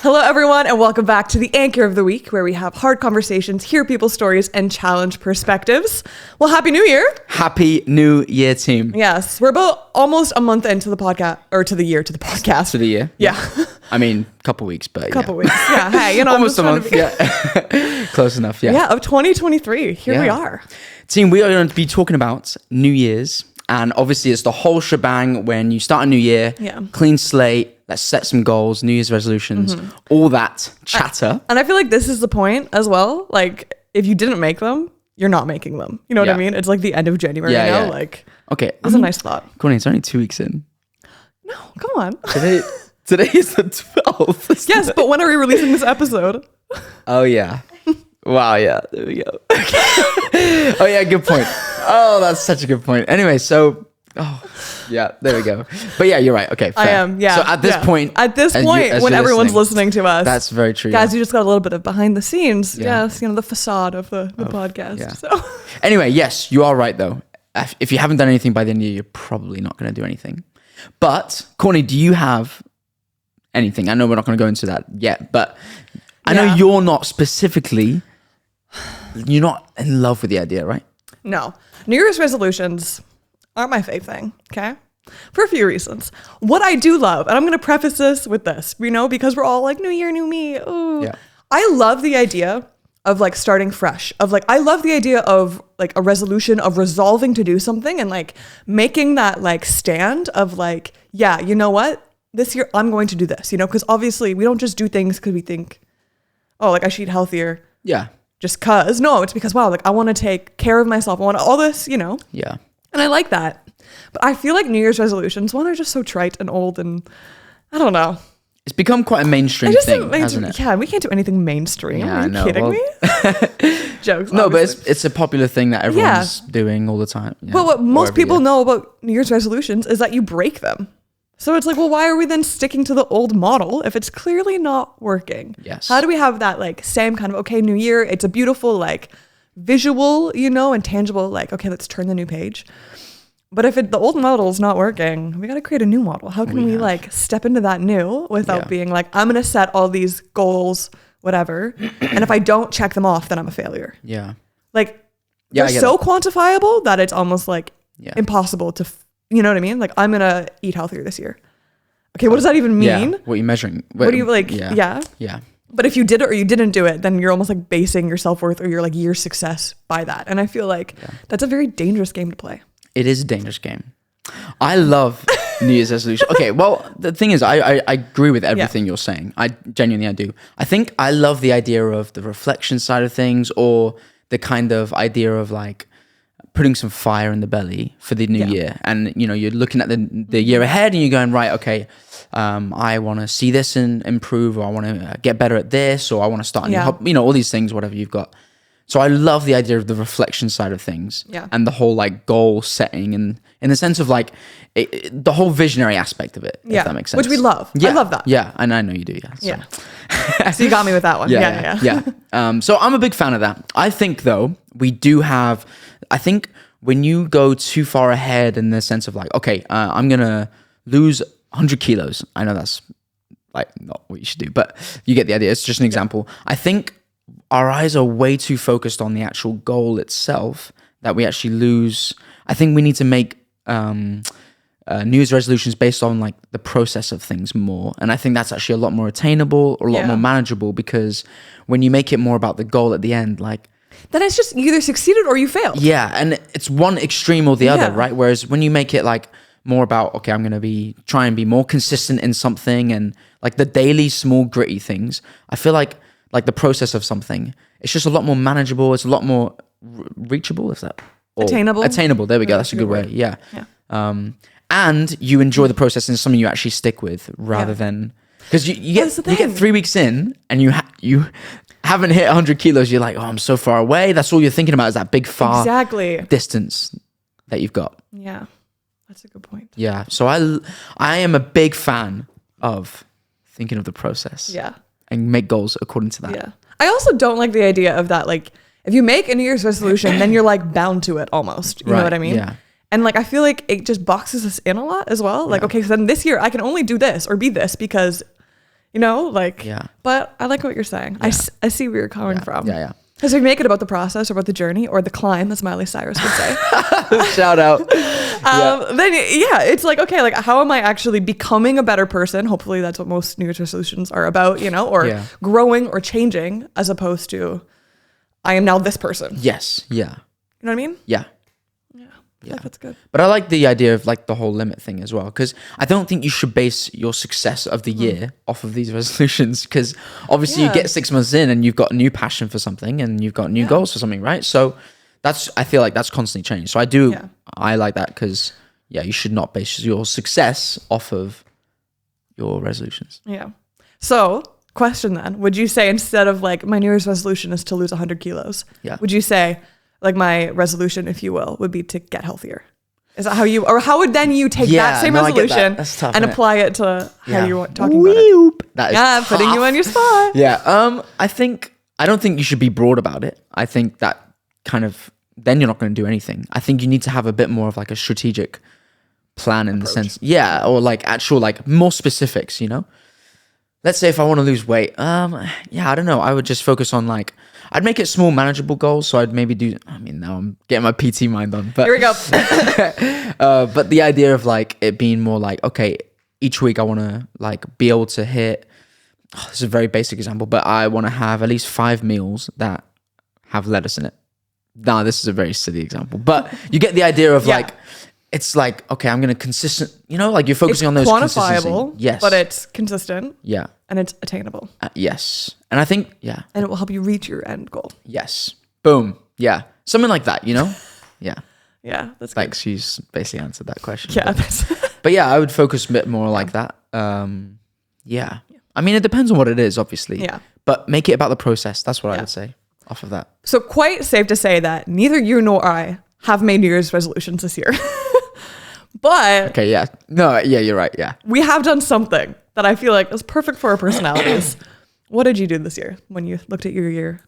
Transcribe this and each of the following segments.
Hello, everyone, and welcome back to the Anchor of the Week, where we have hard conversations, hear people's stories, and challenge perspectives. Well, Happy New Year. Happy New Year, team. Yes, we're about almost a month into the podcast, or to the year, to the podcast. To the year. Yeah. I mean, couple weeks, but couple weeks. Yeah. Hey, you know, almost a month. Yeah. Close enough. Yeah. Yeah, of 2023. Here we are. Team, we are going to be talking about New Year's. And obviously, it's the whole shebang when you start a new year, clean slate, let's set some goals, New Year's resolutions, all that chatter. And I feel like this is the point as well. Like, if you didn't make them, you're not making them. You know what I mean? It's like the end of January now. Like, okay, that's a nice thought. Courtney, it's only 2 weeks in. No, come on. Today is the 12th. Yes, but when are we releasing this episode? Oh, yeah. Wow, yeah. There we go. Oh, yeah, good point. Oh, that's such a good point. Anyway, so, there we go. But yeah, you're right. Okay, fair. I am, yeah. So at this point, when everyone's listening to us. That's very true. Guys, you just got a little bit of behind the scenes. Yeah. Yes, the facade of the podcast. Yeah. So anyway, yes, you are right, though. If you haven't done anything by the end of the year, you're probably not going to do anything. But, Courtney, do you have anything? I know we're not going to go into that yet, but I know you're not specifically... You're not in love with the idea, right? No. New Year's resolutions aren't my fave thing, okay? For a few reasons. What I do love, and I'm going to preface this with this, because we're all like, new year, new me. Ooh. Yeah. I love the idea of like starting fresh, of like, I love the idea of like a resolution of resolving to do something and like making that like stand of like, yeah, you know what? This year I'm going to do this, because obviously we don't just do things because we think, oh, like I should eat healthier. Yeah. Just cause. No, it's because, wow, like I want to take care of myself. I want all this, Yeah. And I like that. But I feel like New Year's resolutions, one, are just so trite and old and I don't know. It's become quite a mainstream thing, hasn't it? Yeah, we can't do anything mainstream. Yeah, Are you kidding me? Jokes. No, obviously. But it's a popular thing that everyone's doing all the time. Yeah, but what most people know about New Year's resolutions is that you break them. So it's like, well, why are we then sticking to the old model if it's clearly not working? Yes. How do we have that like same kind of, okay, new year, it's a beautiful like visual, and tangible, like, okay, let's turn the new page. But if the old model is not working, we got to create a new model. How can we like step into that new without being like, I'm going to set all these goals, whatever. And if I don't check them off, then I'm a failure. Yeah. Like they're so quantifiable that it's almost like impossible to you know what I mean? Like, I'm going to eat healthier this year. Okay, what does that even mean? Yeah. What are you measuring? What do you like? Yeah. But if you did it or you didn't do it, then you're almost like basing your self-worth or your like year's success by that. And I feel like that's a very dangerous game to play. It is a dangerous game. I love New Year's resolution. Okay, well, the thing is, I agree with everything you're saying. I do. I think I love the idea of the reflection side of things, or the kind of idea of like, putting some fire in the belly for the new year. And, you're looking at the year ahead and you're going, right, okay, I want to see this and improve, or I want to get better at this, or I want to start a new hobby, all these things, whatever you've got. So I love the idea of the reflection side of things and the whole like goal setting, and in the sense of like the whole visionary aspect of it, if that makes sense. Which we love. Yeah. I love that. Yeah, and I know you do, So. Yeah. So you got me with that one. Yeah. So I'm a big fan of that. I think though, I think when you go too far ahead in the sense of like, okay, I'm going to lose 100 kilos. I know that's like not what you should do, but you get the idea. It's just an example. I think our eyes are way too focused on the actual goal itself that we actually lose. I think we need to make New Year's resolutions based on like the process of things more. And I think that's actually a lot more attainable, or a lot more manageable, because when you make it more about the goal at the end, like, then it's just you either succeeded or you failed. Yeah, and it's one extreme or the other, right? Whereas when you make it like more about, okay, I'm going to try and be more consistent in something, and like the daily small gritty things, I feel like the process of something, it's just a lot more manageable. It's a lot more reachable. Is that attainable? Attainable. There we go. That's a good way. Yeah. And you enjoy the process, and something you actually stick with, rather than, because you get 3 weeks in and you haven't hit 100 kilos, you're like, oh, I'm so far away. That's all you're thinking about, is that big far distance that you've got. Yeah, that's a good point. Yeah, so I am a big fan of thinking of the process. Yeah. And make goals according to that. Yeah. I also don't like the idea of that, like, if you make a New Year's resolution, then you're like bound to it almost. You know what I mean? Yeah. And like, I feel like it just boxes us in a lot as well. Like, okay, so then this year I can only do this or be this because You know, like, Yeah. But I like what you're saying. Yeah. I see where you're coming from. Yeah. Because we make it about the process or about the journey or the climb, as Miley Cyrus would say. Shout out. Then it's like, okay, like how am I actually becoming a better person? Hopefully that's what most New Year's resolutions are about, you know, or growing or changing, as opposed to I am now this person. Yes. Yeah. You know what I mean? Yeah. Yeah, that's good. But I like the idea of like the whole limit thing as well, because I don't think you should base your success of the year off of these resolutions, because obviously you get 6 months in and you've got a new passion for something and you've got new goals for something, right? So I feel like that's constantly changed. So I like that, because you should not base your success off of your resolutions. Yeah. So question then, would you say instead of like my New Year's resolution is to lose 100 kilos, would you say like my resolution, if you will, would be to get healthier? Is that how you, or how would then you take that same resolution and apply it to how you were talking about it? That is putting you on your spot. Yeah. I don't think you should be broad about it. I think that kind of, then you're not going to do anything. I think you need to have a bit more of like a strategic plan in the sense, or like actual, like more specifics, you know? Let's say if I want to lose weight, I don't know. I would just focus on like, I'd make it small, manageable goals. So I'd maybe now I'm getting my PT mind on. But, here we go. but the idea of like it being more like, okay, each week I want to like be able to hit, this is a very basic example, but I want to have at least 5 meals that have lettuce in it. Nah, this is a very silly example, but you get the idea of like, it's like, okay, I'm going to like you're focusing on those quantifiable, yes, but it's consistent. Yeah. And it's attainable. Yes. And I think, and it will help you reach your end goal. Yes. Boom. Yeah. Something like that, you know? Yeah. Yeah. That's like, she's basically answered that question. Yeah. But yeah, I would focus a bit more like that. Yeah. I mean, it depends on what it is, obviously. Yeah. But make it about the process. That's what I would say off of that. So quite safe to say that neither you nor I have made New Year's resolutions this year. But okay, yeah. No, yeah, you're right. Yeah. We have done something that I feel like is perfect for our personalities. What did you do this year when you looked at your year,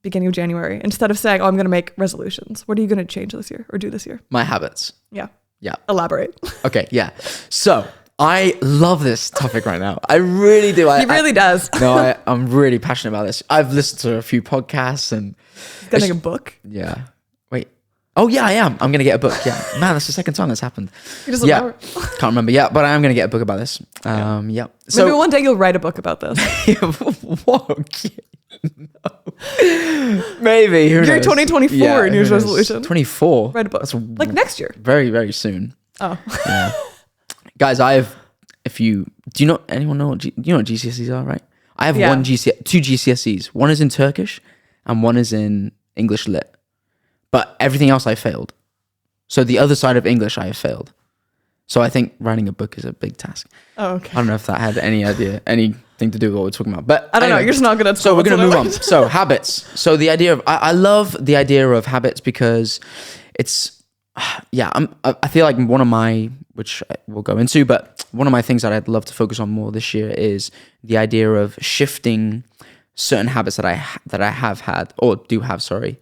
beginning of January? Instead of saying, I'm going to make resolutions, what are you going to change this year or do this year? My habits. Yeah. Yeah. Elaborate. Okay, yeah. So I love this topic right now. I really do. He really does. No, I'm really passionate about this. I've listened to a few podcasts and... He's going to make a book? Yeah. Wait. Oh, yeah, I am. I'm going to get a book. Yeah. Man, that's the second time that's happened. He doesn't remember. Can't remember. Yeah, but I am going to get a book about this. Yeah. So, maybe one day you'll write a book about this. Whoa. No. Maybe. Who Your knows? 2024 New Year's resolution. 24? Write a book. That's like next year. Very, very soon. Oh. Yeah. Guys, do you know what GCSEs are, right? I have two GCSEs. One is in Turkish and one is in English Lit. But everything else I failed. So the other side of English I have failed. So I think writing a book is a big task. Oh, okay. I don't know if that had anything to do with what we're talking about. But I don't know. You're just not good at school. So we're going to move on. So habits. So the idea of, I love the idea of habits because it's, I feel like one of my, which we'll go into, but one of my things that I'd love to focus on more this year is the idea of shifting certain habits that I have had, or do have, sorry.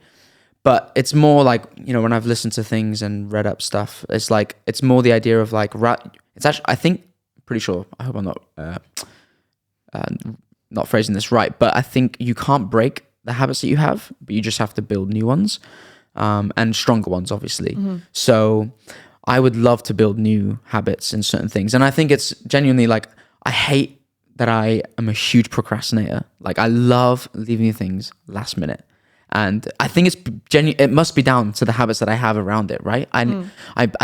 But it's more like, when I've listened to things and read up stuff, it's like, it's more the idea of like, it's actually, pretty sure, I hope I'm not phrasing this right, but I think you can't break the habits that you have, but you just have to build new ones, and stronger ones, obviously. Mm-hmm. So I would love to build new habits in certain things. And I think it's genuinely like, I hate that I am a huge procrastinator. Like I love leaving things last minute. And I think it must be down to the habits that I have around it, right? I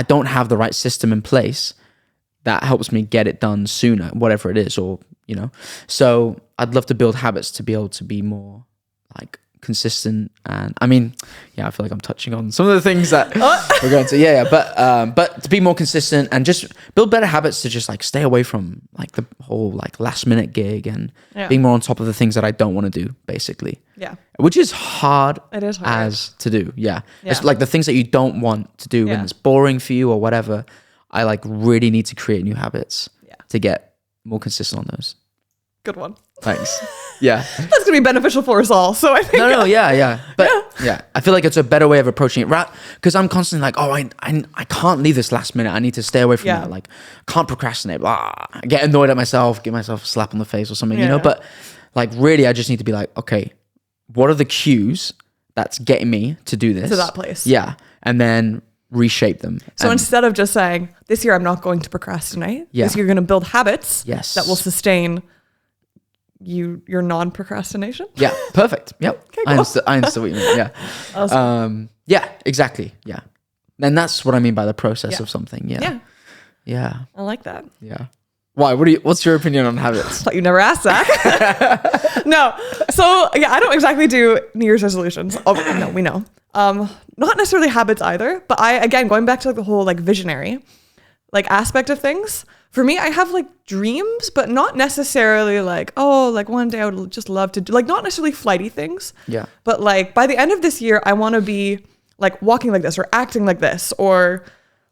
don't have the right system in place that helps me get it done sooner, whatever it is, or, So I'd love to build habits to be able to be more like consistent. And I mean, I feel like I'm touching on some of the things that we're going to, but to be more consistent and just build better habits to just like stay away from like the whole like last minute gig and being more on top of the things that I don't want to do, basically. Yeah. Which is hard. It is hard. As to do. Yeah. It's like the things that you don't want to do when it's boring for you or whatever. I like really need to create new habits to get more consistent on those. Good one. Thanks. Yeah. That's going to be beneficial for us all. So I think. No, yeah. But yeah, I feel like it's a better way of approaching it. Right? Because I'm constantly like, oh, I can't leave this last minute. I need to stay away from that. Like, can't procrastinate. Blah. I get annoyed at myself, give myself a slap on the face or something, you know? But like, really, I just need to be like, okay, what are the cues that's getting me to do this? To that place. Yeah. And then reshape them. So instead of just saying, this year I'm not going to procrastinate, this year you're going to build habits that will sustain your non-procrastination. Yeah, perfect. Yep. Okay, cool. I understood what you mean. Yeah. Awesome. Yeah, exactly. Yeah. And that's what I mean by the process of something. Yeah. Yeah. I like that. Yeah. Why? What's your opinion on habits? Thought you never asked that. No. So yeah, I don't exactly do New Year's resolutions. Oh, no, we know. Not necessarily habits either, but again, going back to like the whole like visionary like aspect of things, for me, I have like dreams, but not necessarily like, oh, like one day I would just love to do, like not necessarily flighty things. Yeah. But like by the end of this year, I want to be like walking like this or acting like this or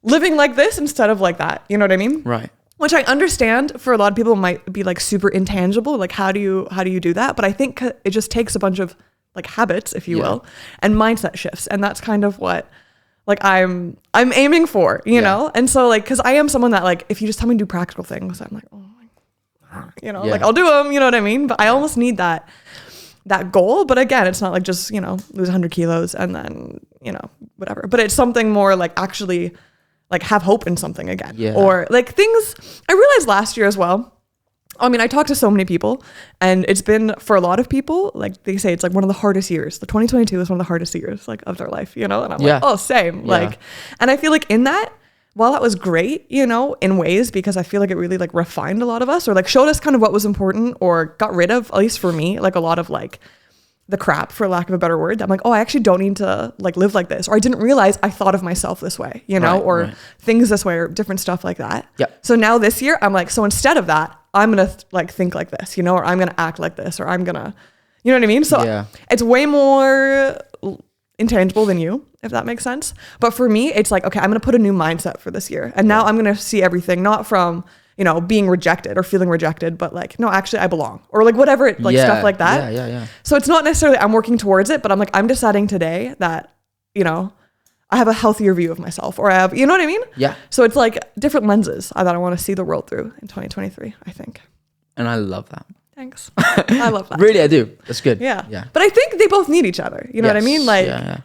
living like this instead of like that. You know what I mean? Right. Which I understand for a lot of people might be like super intangible. Like how do you do that? But I think it just takes a bunch of like habits, if you will, and mindset shifts. And that's kind of what like I'm aiming for, you know? And so like, cause I am someone that like, if you just tell me to do practical things, I'm like, oh my, you know, like I'll do them, you know what I mean? But I almost need that goal. But again, it's not like just, you know, lose 100 kilos and then, you know, whatever. But it's something more like actually like have hope in something again. Yeah. Or like things I realized last year as well. I mean, I talked to so many people and it's been for a lot of people, like they say it's like one of the hardest years. The 2022 is one of the hardest years like of their life, you know? And I'm like, oh, same. Yeah. Like, and I feel like in that, while that was great, you know, in ways, because I feel like it really like refined a lot of us or like showed us kind of what was important or got rid of, at least for me, like a lot of like the crap, for lack of a better word. I'm like, oh, I actually don't need to like live like this. Or I didn't realize I thought of myself this way, you know, or things this way or different stuff like that. Yeah. So now this year I'm like, so instead of that, I'm going to like think like this, you know, or I'm going to act like this, or I'm going to, you know what I mean? So it's way more intangible than you, if that makes sense. But for me, it's like, okay, I'm going to put a new mindset for this year. And now I'm going to see everything, not from, you know, being rejected or feeling rejected, but like, no, actually I belong, or like whatever, like stuff like that. Yeah. So it's not necessarily I'm working towards it, but I'm like, I'm deciding today that, you know, I have a healthier view of myself, or I have, you know what I mean? Yeah. So it's like different lenses that I want to see the world through in 2023, I think. And I love that. Thanks. I love that. Really, I do. That's good. Yeah. But I think they both need each other. You know what I mean? Like,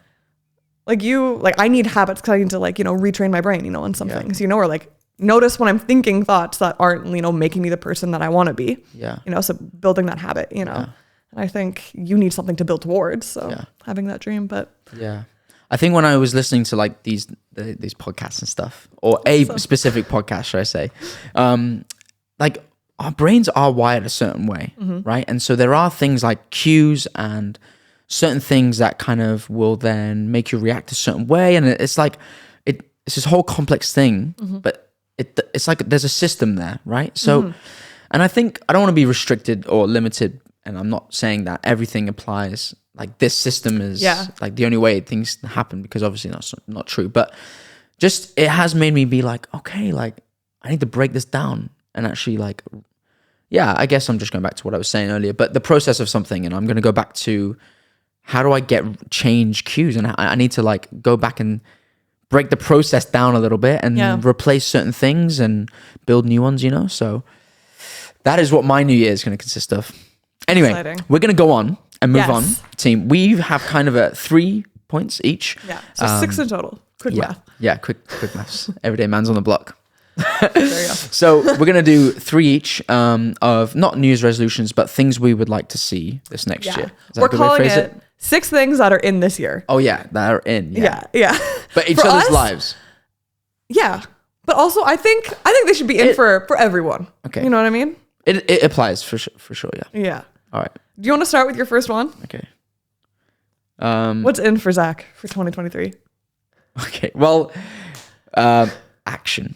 like you, like I need habits because I need to like, you know, retrain my brain, you know, on some things, you know, or like notice when I'm thinking thoughts that aren't, you know, making me the person that I want to be. Yeah. You know, so building that habit, you know. Yeah. And I think you need something to build towards. So having that dream, but I think when I was listening to like these podcasts and stuff, or a specific podcast, should I say, like our brains are wired a certain way, right? And so there are things like cues and certain things that kind of will then make you react a certain way. And it's like, it's this whole complex thing, but it's like there's a system there, right? So, and I think I don't want to be restricted or limited, and I'm not saying that everything applies. Like this system is like the only way things happen, because obviously that's not true. But just it has made me be like, okay, like I need to break this down and actually like, I guess I'm just going back to what I was saying earlier. But the process of something, and I'm going to go back to how do I change cues, and I need to like go back and break the process down a little bit and replace certain things and build new ones, you know? So that is what my new year is going to consist of. Anyway, exciting. We're going to go on and move on, team. We have kind of 3 points each. Yeah, so 6 in total. Quick math. Yeah, quick maths. Everyday man's on the block. So we're going to do 3 each of not New Year's resolutions, but things we would like to see this next year. We're calling it 6 things that are in this year. Oh yeah, that are in. Yeah. But each other's lives. Yeah. But also I think they should be in for everyone. Okay. You know what I mean? It applies for sure, yeah. Yeah. All right. Do you want to start with your first one? Okay. What's in for Zach for 2023? Okay. Well, action.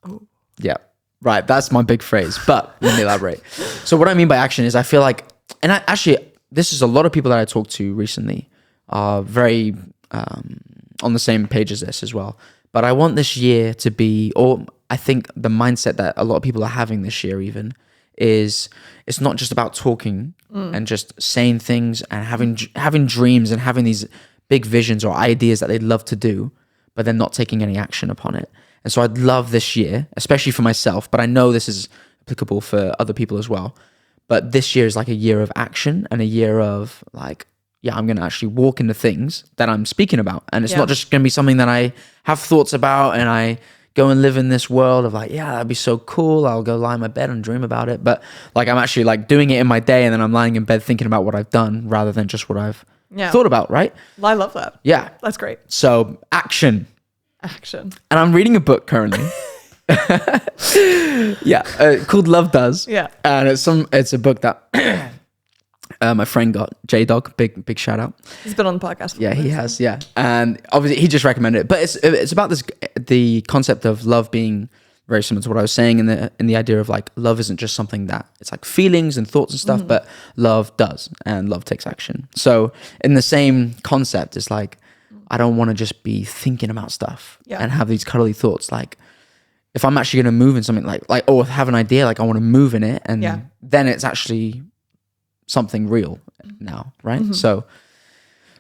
Oh. Yeah. Right. That's my big phrase. But let me elaborate. So what I mean by action is I feel like, and this is a lot of people that I talked to recently are very on the same page as this as well. But I want this year to be, or I think the mindset that a lot of people are having this year even, is it's not just about talking and just saying things and having dreams and having these big visions or ideas that they'd love to do, but then not taking any action upon it. And so I'd love this year, especially for myself, but I know this is applicable for other people as well. But this year is like a year of action and a year of like, yeah, I'm going to actually walk into things that I'm speaking about. And it's not just going to be something that I have thoughts about and I go and live in this world of like, yeah, that'd be so cool. I'll go lie in my bed and dream about it. But like, I'm actually like doing it in my day and then I'm lying in bed thinking about what I've done rather than just what I've thought about, right? I love that. Yeah. That's great. So action. Action. And I'm reading a book currently. Called Love Does. Yeah. And it's a book that my friend got, J-Dog, big shout out. He's been on the podcast before. Yeah, he has, yeah. And obviously he just recommended it. But it's about the concept of love being very similar to what I was saying in the idea of like love isn't just something that it's like feelings and thoughts and stuff, but love does and love takes action. So in the same concept, it's like I don't want to just be thinking about stuff and have these cuddly thoughts. Like if I'm actually going to move in something like or have an idea, like I want to move in it, and then it's actually something real now, right? So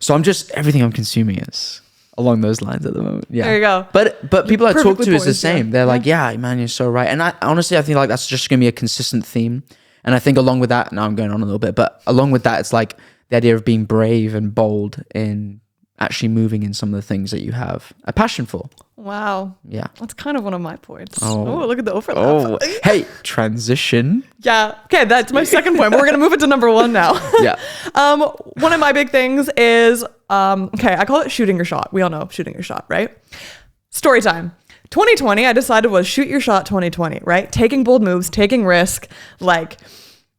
I'm just everything I'm consuming is along those lines at the moment. Yeah, there you go. But people I talk to is the same. Yeah. They're like, yeah, man, you're so right. And I honestly think like that's just gonna be a consistent theme. And I think along with that, now I'm going on a little bit, but along with that, it's like the idea of being brave and bold in actually moving in some of the things that you have a passion for. Wow. Yeah. That's kind of one of my points. Oh, look at the overlap. Oh, hey, transition. Yeah. Okay, that's my second point. But we're gonna move it to number one now. Yeah. One of my big things is I call it shooting your shot. We all know shooting your shot, right? Story time. 2020, I decided was shoot your shot 2020, right? Taking bold moves, taking risk, like,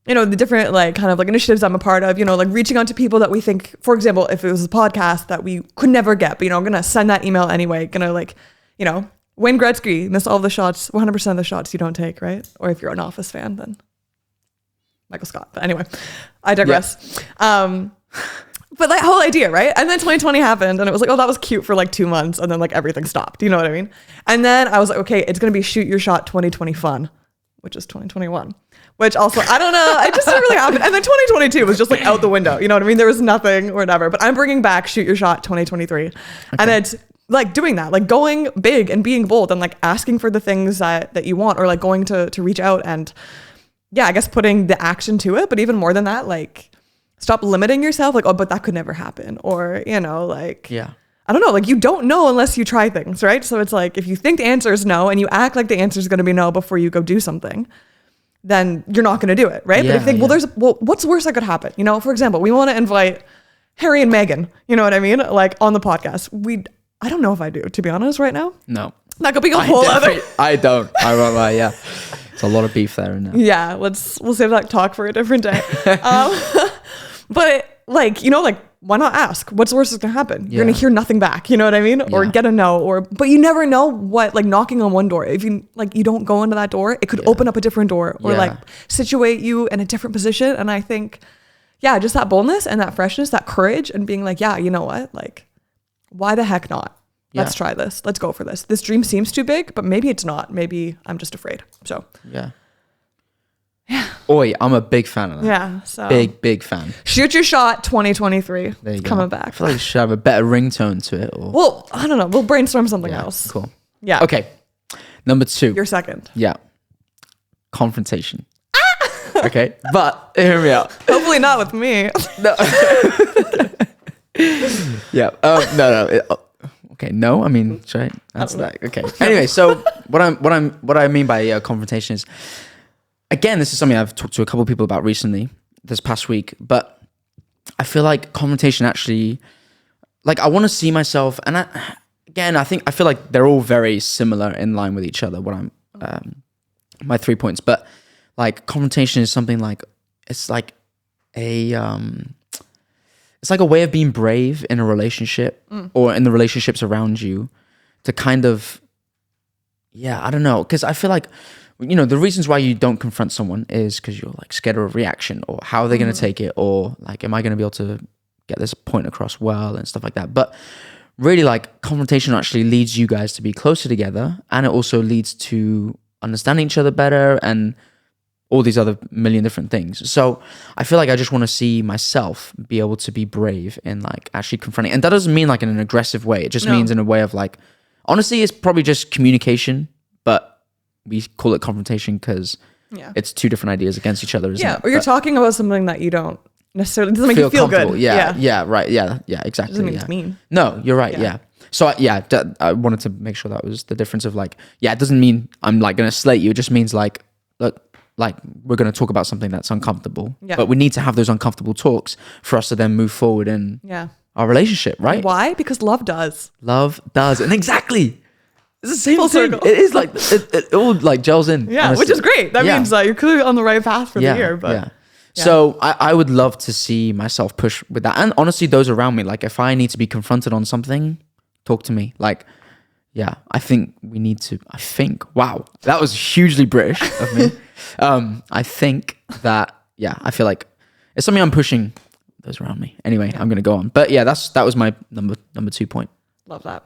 you know, the different like kind of like initiatives I'm a part of, you know, like reaching out to people that we think, for example, if it was a podcast that we could never get, but, you know, I'm going to send that email anyway, going to like, you know, Wayne Gretzky, miss all the shots, 100% of the shots you don't take, right? Or if you're an Office fan, then Michael Scott. But anyway, I digress. Yeah. But that whole idea, right? And then 2020 happened and it was like, oh, that was cute for like 2 months. And then like everything stopped. You know what I mean? And then I was like, okay, it's going to be shoot your shot 2020 fun, which is 2021, which also, I don't know. It just didn't really happen. And then 2022 was just like out the window. You know what I mean? There was nothing or whatever, but I'm bringing back shoot your shot 2023. Okay. And it's like doing that, like going big and being bold and like asking for the things that you want, or like going to reach out and I guess putting the action to it. But even more than that, like, stop limiting yourself, like, oh, but that could never happen. Or, you know, like, I don't know, like you don't know unless you try things, right? So it's like, if you think the answer is no and you act like the answer is going to be no before you go do something, then you're not going to do it, right? But if you think, well, what's the worst that could happen? You know, for example, we want to invite Harry and Meghan, you know what I mean? Like on the podcast. I don't know if I do, to be honest, right now. No. That could be a whole other. I don't. I won't lie, yeah. It's a lot of beef there. Isn't it? Yeah, we'll save that talk for a different day. But like, you know, like why not ask? What's the worst that's gonna happen? You're gonna hear nothing back. You know what I mean? Or get a no. But you never know what, like knocking on one door. If you like, you don't go into that door, it could open up a different door or like situate you in a different position. And I think, just that boldness and that freshness, that courage, and being like, you know what? Like, why the heck not? Let's try this. Let's go for this. This dream seems too big, but maybe it's not. Maybe I'm just afraid. So yeah. Oi, I'm a big fan of that. Yeah. So big fan. Shoot your shot 2023. There you go. Coming back. I feel like you should have a better ringtone to it. Or... Well, I don't know. We'll brainstorm something else. Cool. Yeah. Okay. Number 2. Your second. Yeah. Confrontation. Okay. But hear me out. Hopefully not with me. No. Yeah. No. Okay. No. I mean, should I answer that? Okay. Anyway, so what I mean by confrontation is, again, this is something I've talked to a couple of people about recently, this past week, but I feel like confrontation actually, like I want to see myself, and I feel like they're all very similar in line with each other, my 3 points, but like confrontation is something like, it's like a way of being brave in a relationship or in the relationships around you to kind of, I don't know, because I feel like, you know, the reasons why you don't confront someone is because you're like scared of a reaction, or how are they going to take it, or like, am I going to be able to get this point across well and stuff like that. But really, like, confrontation actually leads you guys to be closer together, and it also leads to understanding each other better, and all these other million different things. So I feel like I just want to see myself be able to be brave in like actually confronting. And that doesn't mean like in an aggressive way. It just means in a way of like, honestly, it's probably just communication, but we call it confrontation because it's two different ideas against each other, isn't it? Or you're talking about something that you don't necessarily, doesn't make you feel good. Yeah, right. Yeah, exactly. Doesn't mean it's mean. No, you're right. Yeah. So I wanted to make sure that was the difference of like, it doesn't mean I'm like going to slate you. It just means like, look, like we're going to talk about something that's uncomfortable, but we need to have those uncomfortable talks for us to then move forward in our relationship, right? Why? Because love does. And exactly. It's the same thing. Circle. It is like, it all like gels in. Yeah, honestly. Which is great. That means you're clearly on the right path for the year. But So I would love to see myself push with that. And honestly, those around me, like if I need to be confronted on something, talk to me. Like, I think we need to, wow, that was hugely British of me. I think that, I feel like it's something I'm pushing those around me. Anyway, I'm going to go on. But that was my number 2 point. Love that.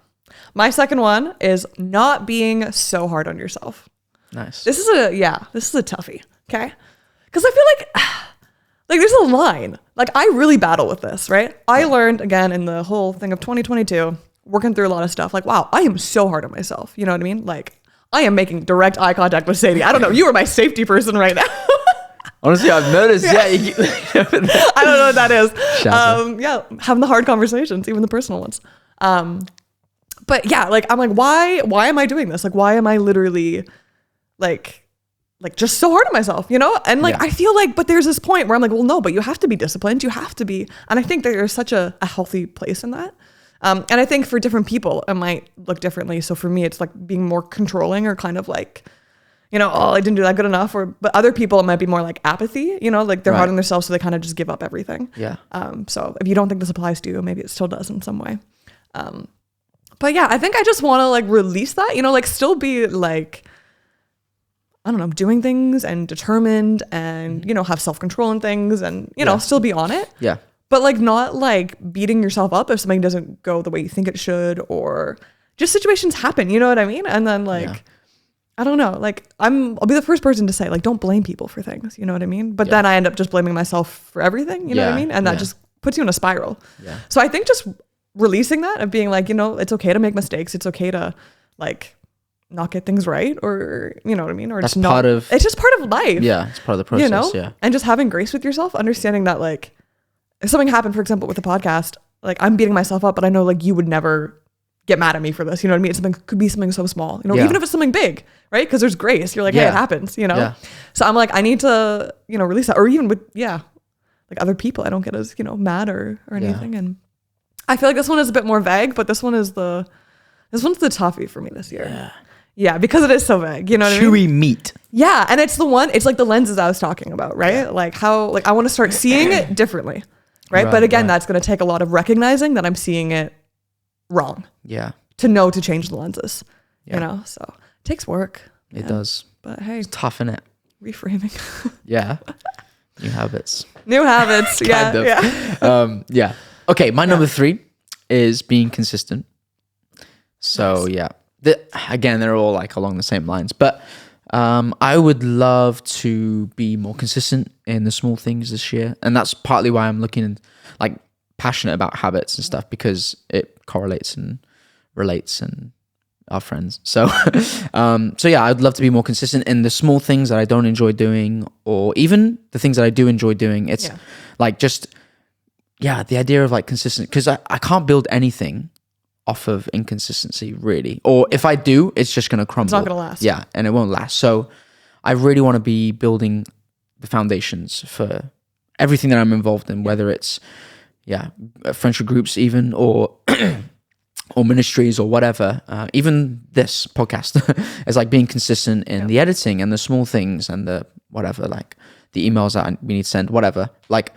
My second one is not being so hard on yourself. Nice. This is a toughie. Okay. Because I feel like there's a line. Like I really battle with this, right? I learned again in the whole thing of 2022, working through a lot of stuff. Like, wow, I am so hard on myself. You know what I mean? Like I am making direct eye contact with Sadie. I don't know. You are my safety person right now. Honestly, I've noticed. I don't know what that is. Having the hard conversations, even the personal ones. But like I'm like, why am I doing this? Like, why am I literally like just so hard on myself, you know? And like I feel like, but there's this point where I'm like, well, no, but you have to be disciplined. You have to be, and I think there's such a healthy place in that. And I think for different people, it might look differently. So for me, it's like being more controlling or kind of like, you know, I didn't do that good enough. But other people, it might be more like apathy, you know, like they're hard on themselves. So they kind of just give up everything. Yeah. So if you don't think this applies to you, maybe it still does in some way. But I think I just want to like release that, you know, like still be like, I don't know, doing things and determined and, you know, have self-control in things and, you know, still be on it. Yeah. But like not like beating yourself up if something doesn't go the way you think it should, or just situations happen, you know what I mean? And then like, I don't know, like I'll be the first person to say like, don't blame people for things, you know what I mean? But then I end up just blaming myself for everything, you know what I mean? And that just puts you in a spiral. Yeah. So I think just releasing that of being like, you know, it's okay to make mistakes. It's okay to like not get things right, or you know what I mean? Or that's it's just part of life. Yeah. It's part of the process. You know? Yeah. And just having grace with yourself, understanding that like if something happened, for example, with the podcast, like I'm beating myself up, but I know like you would never get mad at me for this. You know what I mean? It could be something so small, you know, even if it's something big, right? Because there's grace. You're like, hey, it happens, you know? Yeah. So I'm like, I need to, you know, release that. Or even with, like other people, I don't get as, you know, mad or anything. And I feel like this one is a bit more vague, but this one's the toughie for me this year. Yeah, because it is so vague, you know what I mean? Chewy meat. Yeah, and it's like the lenses I was talking about, right? Yeah. Like how, like I want to start seeing it differently, right? But again, that's going to take a lot of recognizing that I'm seeing it wrong. Yeah. To change the lenses, you know? So it takes work. It does. But hey. It's tough, innit? Reframing. Yeah. New habits. Yeah. Okay, my number 3 is being consistent. So again, they're all like along the same lines, but I would love to be more consistent in the small things this year, and that's partly why I'm looking like passionate about habits and stuff, because it correlates and relates and our friends. So I'd love to be more consistent in the small things that I don't enjoy doing, or even the things that I do enjoy doing. It's like just the idea of like consistent, because I can't build anything off of inconsistency really, or if I do, it's just gonna crumble. It's not gonna last. And it won't last. So I really want to be building the foundations for everything that I'm involved in, whether it's friendship groups even, or or ministries or whatever. Even this podcast is like being consistent in the editing and the small things and the whatever, like the emails that we need to send, whatever. Like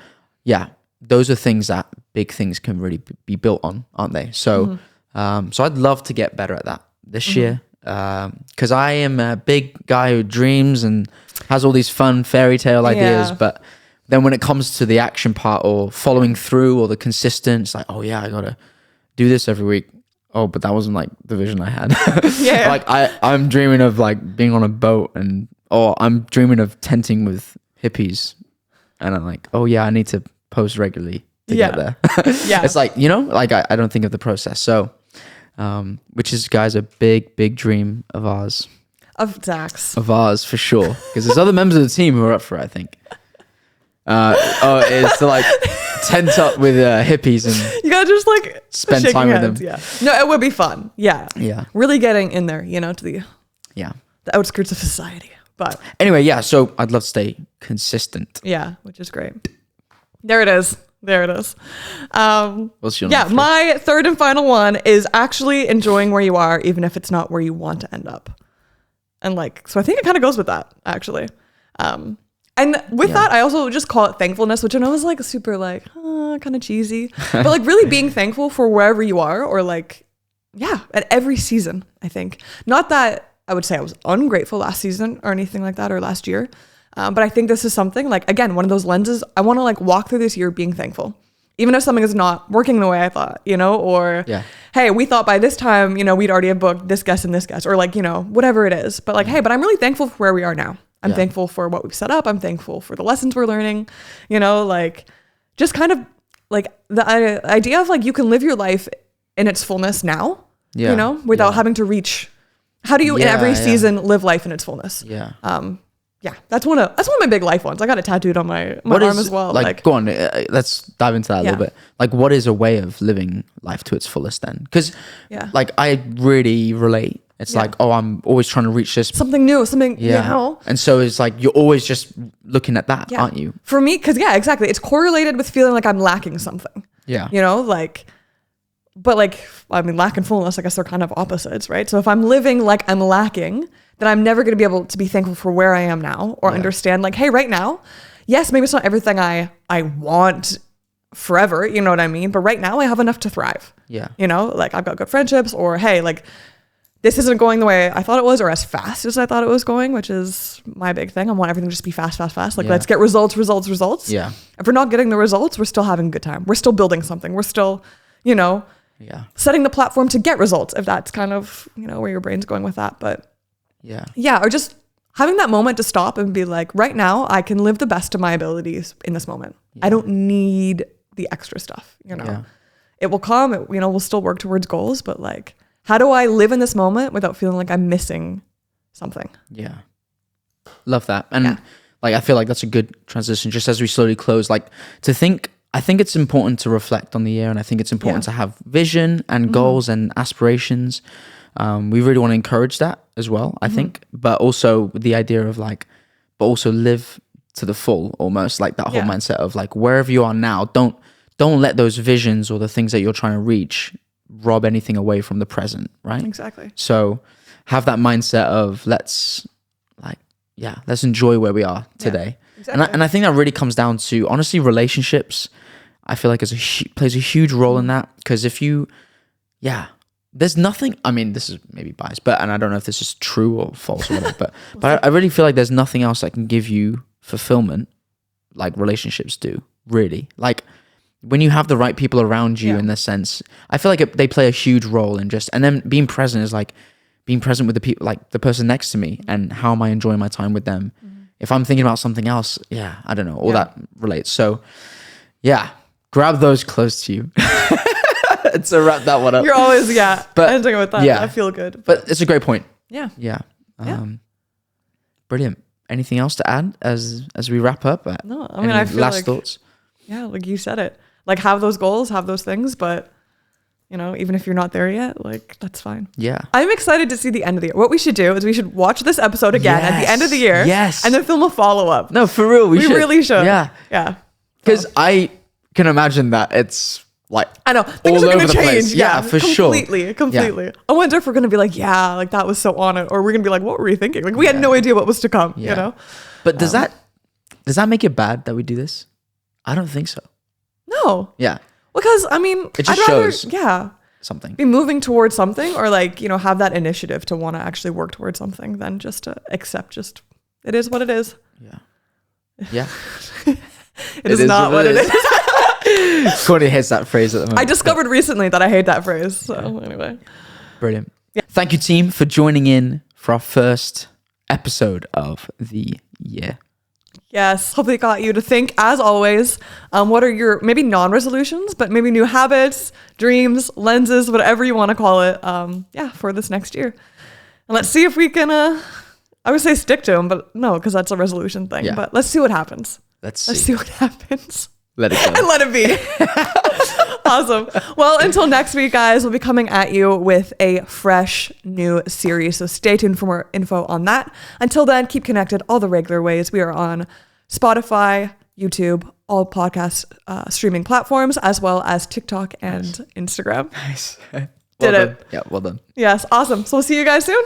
those are things that big things can really be built on, aren't they? So so I'd love to get better at that this year, because I am a big guy who dreams and has all these fun fairy tale ideas, but then when it comes to the action part or following through or the consistent, it's like, oh yeah, I gotta do this every week. Oh, but that wasn't like the vision I had. Like I'm dreaming of like being on a boat and or I'm dreaming of tenting with hippies, and I'm like, oh yeah, I need to post regularly to get there. Yeah, it's like, you know, like I don't think of the process. So, which is, guys, a big dream of ours. Of Zach's. Of ours, for sure. Because there's other members of the team who are up for it, I think. Is to like tent up with hippies and you gotta just like spend time with them. Yeah. No, it would be fun. Yeah. Yeah. Really getting in there, you know, to the outskirts of society. But anyway, yeah. So I'd love to stay consistent. Yeah, which is great. There it is. What's your number 3? My third and final one is actually enjoying where you are, even if it's not where you want to end up. And like, so I think it kind of goes with that, actually. And with that, I also just call it thankfulness, which I know is like super like, kind of cheesy, but like really being thankful for wherever you are, or like, at every season, I think. Not that I would say I was ungrateful last season or anything like that, or last year. But I think this is something like, again, one of those lenses. I want to like walk through this year being thankful, even if something is not working the way I thought, you know, or, hey, we thought by this time, you know, we'd already have booked this guest and this guest, or like, you know, whatever it is. But like, hey, but I'm really thankful for where we are now. I'm thankful for what we've set up. I'm thankful for the lessons we're learning, you know, like just kind of like the idea of like, you can live your life in its fullness now, you know, without having to reach. How do you in every season live life in its fullness? That's one of my big life ones. I got it tattooed on my arm as well. Like, go on, let's dive into that a little bit. Like, what is a way of living life to its fullest then? Because like I really relate. It's like, oh, I'm always trying to reach this something new, you know. And so it's like you're always just looking at that, aren't you? For me, because exactly, it's correlated with feeling like I'm lacking something. Yeah, you know, like, but like, I mean, lack and fullness, I guess they're kind of opposites, right? So if I'm living like I'm lacking, then I'm never going to be able to be thankful for where I am now, or understand like, hey, right now, yes, maybe it's not everything I want forever, you know what I mean? But right now I have enough to thrive. Yeah, you know, like I've got good friendships, or hey, like, this isn't going the way I thought it was, or as fast as I thought it was going, which is my big thing. I want everything to just be fast. Like, let's get results. Yeah. If we're not getting the results, we're still having a good time. We're still building something. We're still, you know, setting the platform to get results, if that's kind of, you know, where your brain's going with that. But or just having that moment to stop and be like, right now, I can live the best of my abilities in this moment. I don't need the extra stuff, you know. It will come, you know, we'll still work towards goals, but like, how do I live in this moment without feeling like I'm missing something? Yeah. Love that. And like, I feel like that's a good transition just as we slowly close, like to think, I think it's important to reflect on the year, and I think it's important to have vision and goals and aspirations. We really want to encourage that as well, I think, but also the idea of like, but also live to the full, almost like that whole mindset of like, wherever you are now, don't let those visions or the things that you're trying to reach rob anything away from the present, right? Exactly. So have that mindset of let's enjoy where we are today. Exactly. And I think that really comes down to, honestly, relationships. I feel like plays a huge role in that, because if you, there's nothing, I mean, this is maybe biased, and I don't know if this is true or false or whatever, but I really feel like there's nothing else that can give you fulfillment like relationships do, really. Like, when you have the right people around you, in this sense, I feel like they play a huge role in just, and then being present is like being present with the people, like the person next to me, and how am I enjoying my time with them? If I'm thinking about something else, I don't know, all that relates. So grab those close to you. To wrap that one up. You're always, but ending with that. I feel good. But it's a great point. Yeah. Brilliant. Anything else to add as we wrap up? No, I mean, I feel last thoughts? Yeah, like you said it. Like, have those goals, have those things, but, you know, even if you're not there yet, like, that's fine. Yeah. I'm excited to see the end of the year. What we should do is we should watch this episode again at the end of the year. Yes. And then film a follow-up. No, for real, we should. Really should. Yeah. Yeah. Because I can imagine that it's like, I know, things are going to change. Yeah, for sure. Completely. Yeah. I wonder if we're going to be like, like that was so on it. Or we're going to be like, what were we thinking? Like, we had no idea what was to come, you know? But does that make it bad that we do this? I don't think so. No. Yeah. Because, I mean, it just shows something. Be moving towards something, or like, you know, have that initiative to want to actually work towards something, than just to accept it is what it is. Yeah. Yeah. it is not what it is. Courtney hates that phrase at the moment. I discovered recently that I hate that phrase. So anyway. Brilliant. Yeah. Thank you, team, for joining in for our first episode of the year. Yes, hopefully it got you to think, as always. What are your maybe non-resolutions, but maybe new habits, dreams, lenses, whatever you want to call it, for this next year. And let's see if we can, I would say stick to them, but no, because that's a resolution thing. Yeah. But let's see what happens. Let's see what happens. Let it go. And let it be. Awesome. Well, until next week, guys, we'll be coming at you with a fresh new series. So stay tuned for more info on that. Until then, keep connected all the regular ways. We are on Spotify, YouTube, all podcast streaming platforms, as well as TikTok and Instagram. Nice. Did it. Yeah, well done. Yes, awesome. So we'll see you guys soon.